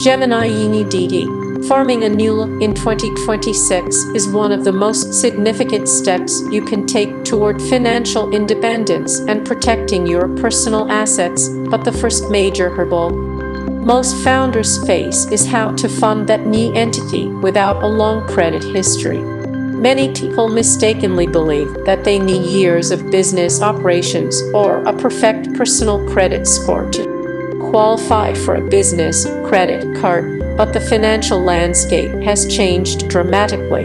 Gemini UNIDD. Forming a new look in 2026 is one of the most significant steps you can take toward financial independence and protecting your personal assets, but the first major hurdle most founders face is how to fund that new entity without a long credit history. Many people mistakenly believe that they need years of business operations or a perfect personal credit score to qualify for a business credit card, but the financial landscape has changed dramatically.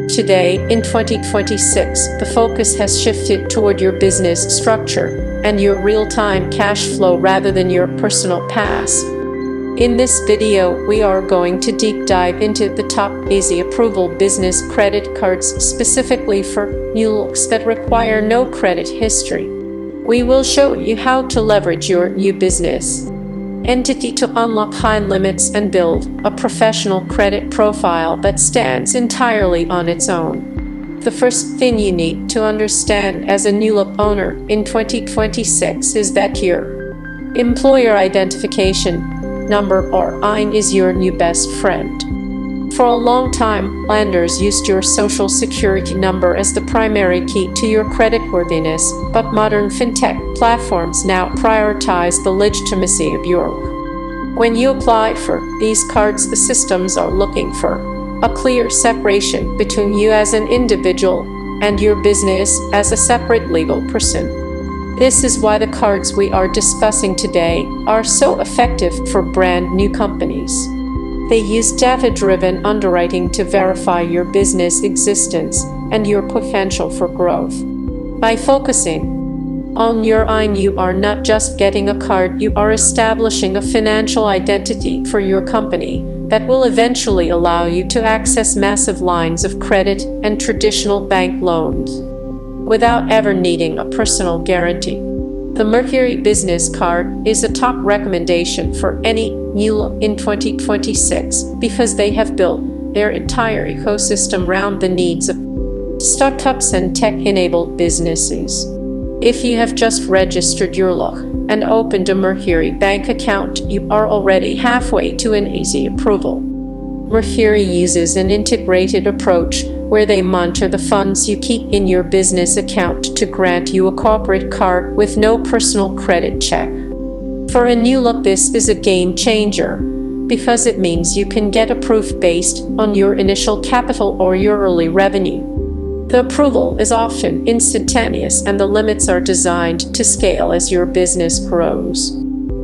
Today, in 2026, the focus has shifted toward your business structure and your real-time cash flow rather than your personal past. In this video, we are going to deep dive into the top easy approval business credit cards specifically for new looks that require no credit history. We will show you how to leverage your new business entity to unlock high limits and build a professional credit profile that stands entirely on its own. The first thing you need to understand as a new look owner in 2026 is that your employer identification number or EIN is your new best friend. For a long time, lenders used your social security number as the primary key to your creditworthiness, but modern fintech platforms now prioritize the legitimacy of your look. When you apply for these cards, the systems are looking for a clear separation between you as an individual and your business as a separate legal person. This is why the cards we are discussing today are so effective for brand new companies. They use data-driven underwriting to verify your business existence and your potential for growth. By focusing on your EIN, you are not just getting a card, you are establishing a financial identity for your company that will eventually allow you to access massive lines of credit and traditional bank loans without ever needing a personal guarantee. The Mercury Business Card is a top recommendation for any new look in 2026 because they have built their entire ecosystem around the needs of startups and tech-enabled businesses. If you have just registered your look and opened a Mercury bank account, you are already halfway to an easy approval. Mercury uses an integrated approach where they monitor the funds you keep in your business account to grant you a corporate card with no personal credit check. For a new look, this is a game changer because it means you can get approved based on your initial capital or your early revenue. The approval is often instantaneous and the limits are designed to scale as your business grows.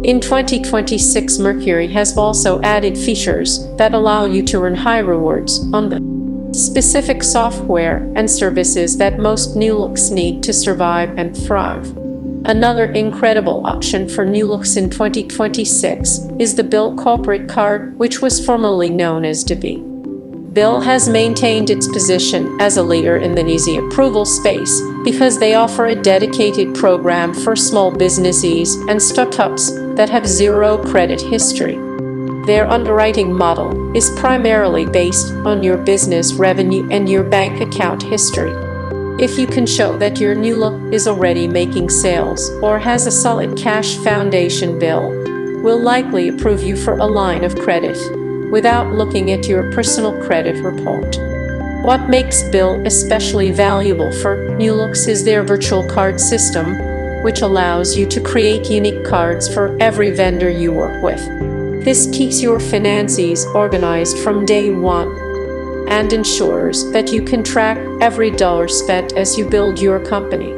In 2026, Mercury has also added features that allow you to earn high rewards on the specific software and services that most new looks need to survive and thrive. Another incredible option for new looks in 2026 is the Bill Corporate Card, which was formerly known as Divi. Bill has maintained its position as a leader in the easy approval space because they offer a dedicated program for small businesses and startups that have zero credit history. Their underwriting model is primarily based on your business revenue and your bank account history. If you can show that your new look is already making sales or has a solid cash foundation, Bill will likely approve you for a line of credit without looking at your personal credit report. What makes Bill especially valuable for new looks is their virtual card system, which allows you to create unique cards for every vendor you work with. This keeps your finances organized from day one and ensures that you can track every dollar spent as you build your company.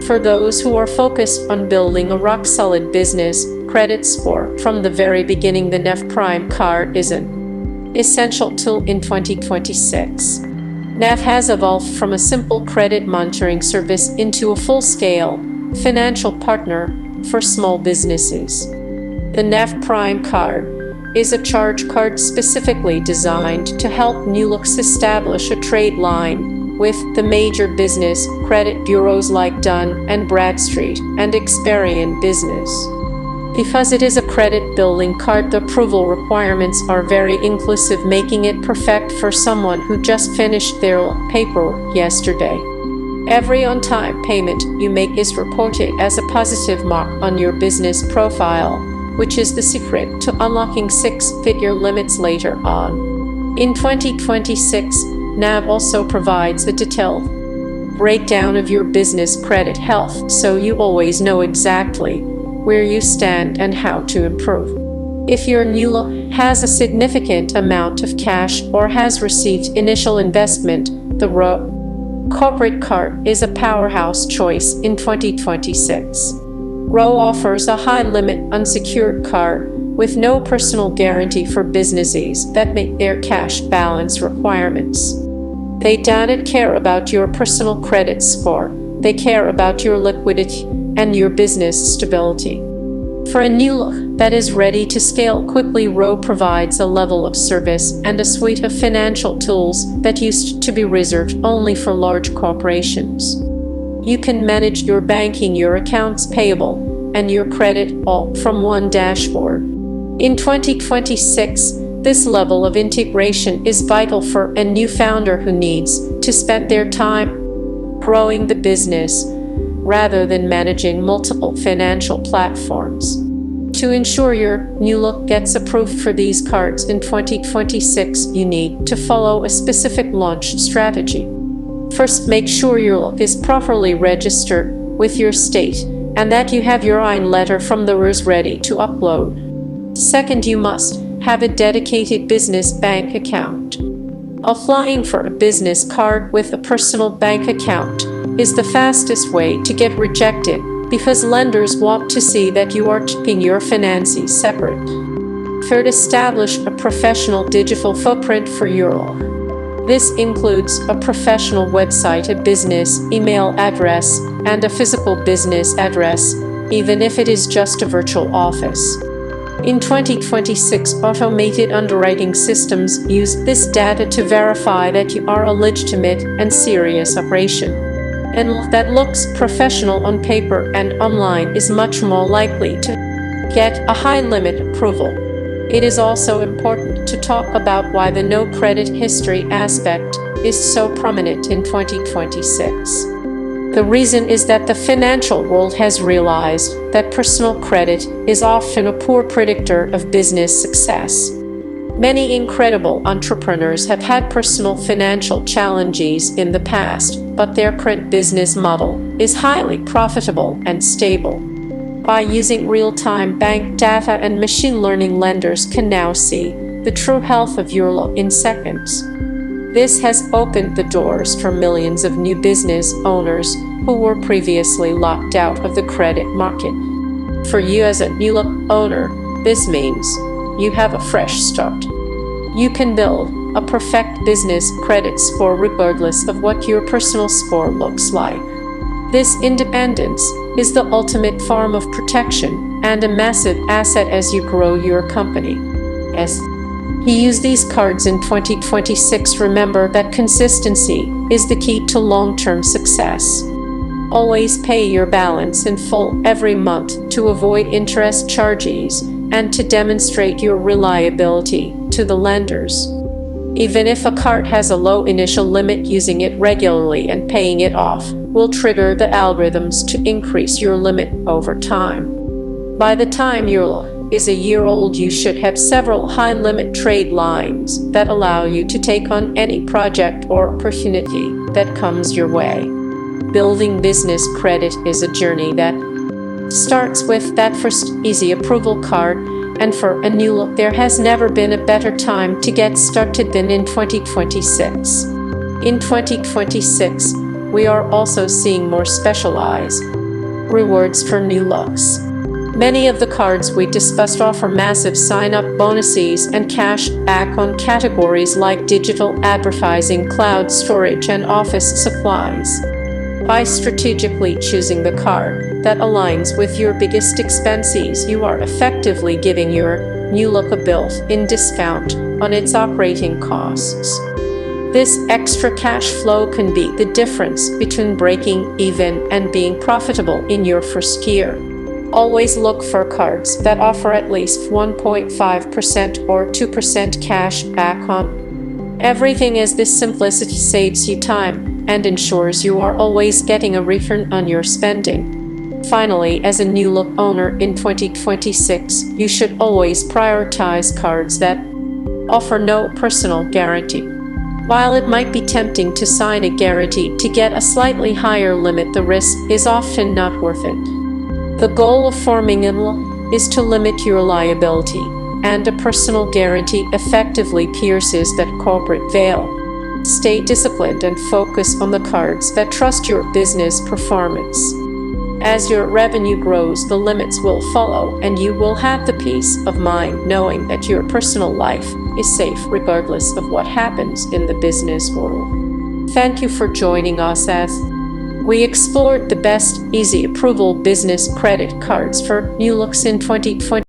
For those who are focused on building a rock-solid business credit score from the very beginning, the NEF Prime card is an essential tool in 2026. NEF has evolved from a simple credit monitoring service into a full-scale financial partner for small businesses. The NEF Prime card is a charge card specifically designed to help new looks establish a trade line with the major business credit bureaus like Dun & Bradstreet and Experian Business. Because it is a credit-building card, the approval requirements are very inclusive, making it perfect for someone who just finished their paperwork yesterday. Every on-time payment you make is reported as a positive mark on your business profile, which is the secret to unlocking six-figure limits later on. In 2026, NAB also provides a detailed breakdown of your business credit health, so you always know exactly where you stand and how to improve. If your NULO has a significant amount of cash or has received initial investment, the RO corporate card is a powerhouse choice in 2026. RO offers a high-limit unsecured card with no personal guarantee for businesses that meet their cash balance requirements. They don't care about your personal credit score. They care about your liquidity and your business stability. For a NULO that is ready to scale quickly, RO provides a level of service and a suite of financial tools that used to be reserved only for large corporations. You can manage your banking, your accounts payable, and your credit all from one dashboard. In 2026, this level of integration is vital for a new founder who needs to spend their time growing the business rather than managing multiple financial platforms. To ensure your NULO gets approved for these cards in 2026, you need to follow a specific launch strategy. First, make sure your NULO is properly registered with your state and that you have your IN letter from the RURS ready to upload. Second, you must have a dedicated business bank account. Applying for a business card with a personal bank account is the fastest way to get rejected because lenders want to see that you are keeping your finances separate. Third, establish a professional digital footprint for your NULO. This includes a professional website, a business email address, and a physical business address, even if it is just a virtual office. In 2026, automated underwriting systems use this data to verify that you are a legitimate and serious operation. And that looks professional on paper and online is much more likely to get a high limit approval. It is also important to talk about why the no credit history aspect is so prominent in 2026. The reason is that the financial world has realized that personal credit is often a poor predictor of business success. Many incredible entrepreneurs have had personal financial challenges in the past, but their current business model is highly profitable and stable. By using real-time bank data and machine learning, lenders can now see the true health of your NULO in seconds. This has opened the doors for millions of new business owners who were previously locked out of the credit market. For you as a NULO owner, this means you have a fresh start. You can build a perfect business credit score regardless of what your personal score looks like. This independence is the ultimate form of protection and a massive asset as you grow your company. As you use these cards in 2026, remember that consistency is the key to long-term success. Always pay your balance in full every month to avoid interest charges and to demonstrate your reliability to the lenders. Even if a card has a low initial limit, using it regularly and paying it off will trigger the algorithms to increase your limit over time. By the time your NULO is a year old, you should have several high-limit trade lines that allow you to take on any project or opportunity that comes your way. Building business credit is a journey that starts with that first easy approval card, and for a NULO, there has never been a better time to get started than in 2026. In 2026, we are also seeing more specialized rewards for NULOs. Many of the cards we discussed offer massive sign-up bonuses and cash back on categories like digital advertising, cloud storage, and office supplies. By strategically choosing the card that aligns with your biggest expenses, you are effectively giving your NULO a built-in discount on its operating costs. This extra cash flow can be the difference between breaking even and being profitable in your first year. Always look for cards that offer at least 1.5% or 2% cash back on everything, as this simplicity saves you time and ensures you are always getting a return on your spending. Finally, as a New Look owner in 2026, you should always prioritize cards that offer no personal guarantee. While it might be tempting to sign a guarantee to get a slightly higher limit, the risk is often not worth it. The goal of forming a NIL is to limit your liability, and a personal guarantee effectively pierces that corporate veil. Stay disciplined and focus on the cards that trust your business performance. As your revenue grows, the limits will follow, and you will have the peace of mind knowing that your personal life is safe regardless of what happens in the business world. Thank you for joining us as we explored the best easy approval business credit cards for New Looks in 2020.